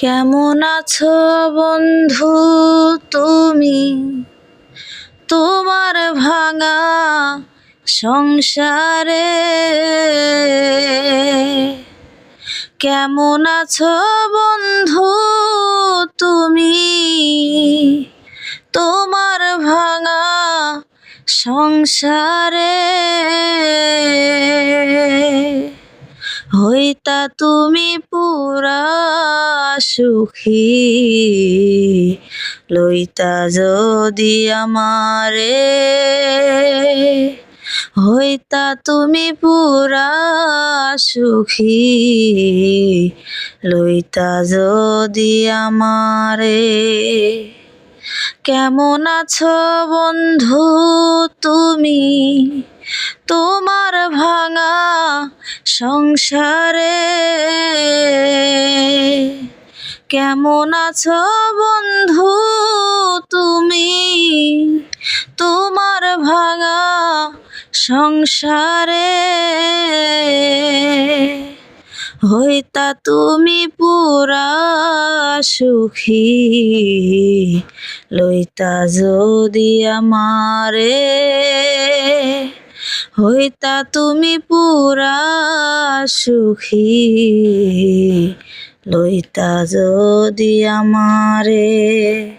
কেমন আছো বন্ধু তুমি, তোমার ভাঙা সংসারে? কেমন আছো বন্ধু তুমি, তোমার ভাঙা সংসারে? হইতা তুমি পুরা সুখী, লইতা যদি আমারে। হইতা তুমি পুরা সুখী, লইতা যদি আমারে। কেমন আছো বন্ধু তুমি, তোমার ভাঙা সংসারে? কেমন আছো বন্ধু তুমি, তোমার ভাঙা সংসারে? হইতা তুমি পুরা সুখী, লইতা যদি আমারে। হইতা তুমি পুরা সুখী, লইতা যদি আমারে।